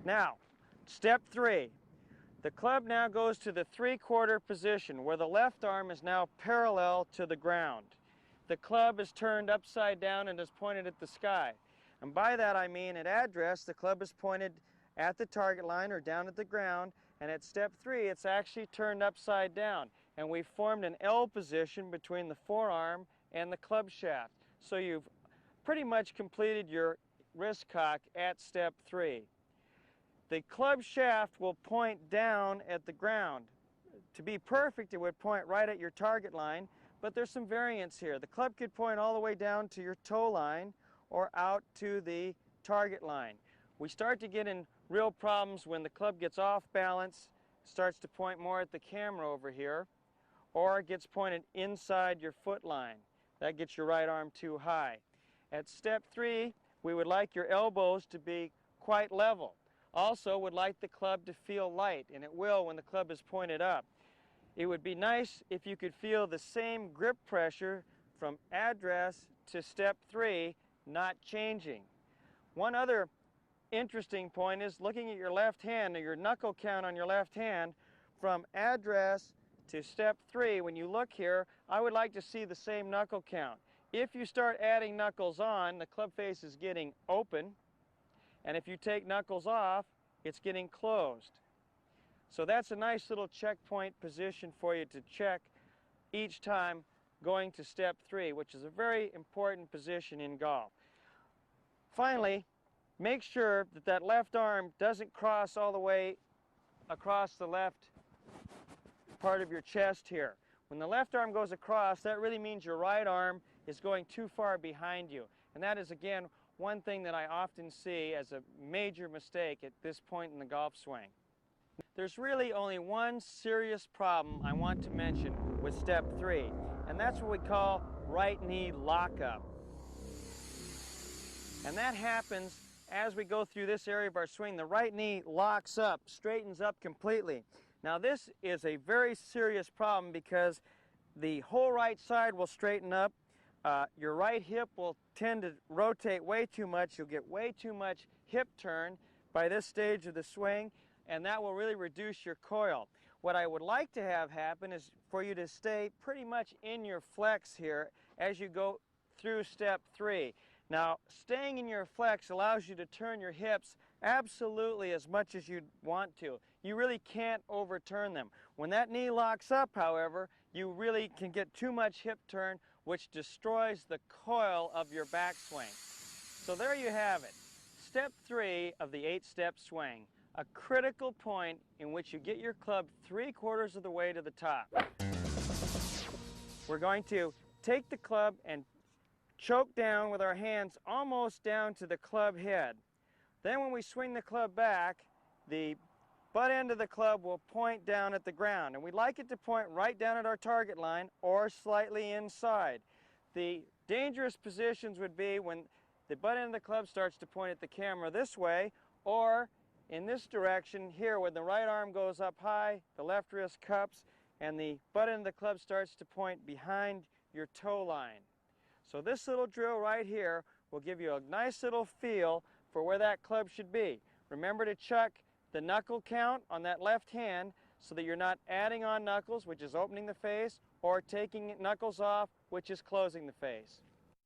Now, step 3. The club now goes to the 3/4 position where the left arm is now parallel to the ground. The club is turned upside down and is pointed at the sky. And by that I mean at address, the club is pointed at the target line or down at the ground, and at step 3 it's actually turned upside down, and we've formed an L position between the forearm and the club shaft. So you've pretty much completed your wrist cock at step 3. The club shaft will point down at the ground. To be perfect, it would point right at your target line, but there's some variance here. The club could point all the way down to your toe line or out to the target line. We start to get in real problems when the club gets off balance, starts to point more at the camera over here, or gets pointed inside your foot line. That gets your right arm too high. At step 3, we would like your elbows to be quite level. Also would like the club to feel light, and it will when the club is pointed up. It would be nice if you could feel the same grip pressure from address to step 3, not changing. One other interesting point is looking at your left hand, or your knuckle count on your left hand, from address to step 3. When you look here, I would like to see the same knuckle count. If you start adding knuckles on, the club face is getting open, and if you take knuckles off, it's getting closed. So that's a nice little checkpoint position for you to check each time going to step 3, which is a very important position in golf. Finally, make sure that that left arm doesn't cross all the way across the left part of your chest here. When the left arm goes across, that really means your right arm is going too far behind you. And that is, again, one thing that I often see as a major mistake at this point in the golf swing. There's really only one serious problem I want to mention with step 3, and that's what we call right knee lockup. And that happens as we go through this area of our swing. The right knee locks up, straightens up completely. Now this is a very serious problem because the whole right side will straighten up. Your right hip will tend to rotate way too much. You'll get way too much hip turn by this stage of the swing, and that will really reduce your coil. What I would like to have happen is for you to stay pretty much in your flex here as you go through step 3. Now, staying in your flex allows you to turn your hips absolutely as much as you want to. You really can't overturn them. When that knee locks up, however, you really can get too much hip turn, which destroys the coil of your backswing. So there you have it. Step 3 of the 8-step swing. A critical point in which you get your club 3/4 of the way to the top. We're going to take the club and choke down with our hands almost down to the club head. Then when we swing the club back, the butt end of the club will point down at the ground, and we'd like it to point right down at our target line or slightly inside. The dangerous positions would be when the butt end of the club starts to point at the camera this way, or in this direction here when the right arm goes up high, the left wrist cups, and the butt end of the club starts to point behind your toe line. So this little drill right here will give you a nice little feel for where that club should be. Remember to check the knuckle count on that left hand so that you're not adding on knuckles, which is opening the face, or taking knuckles off, which is closing the face.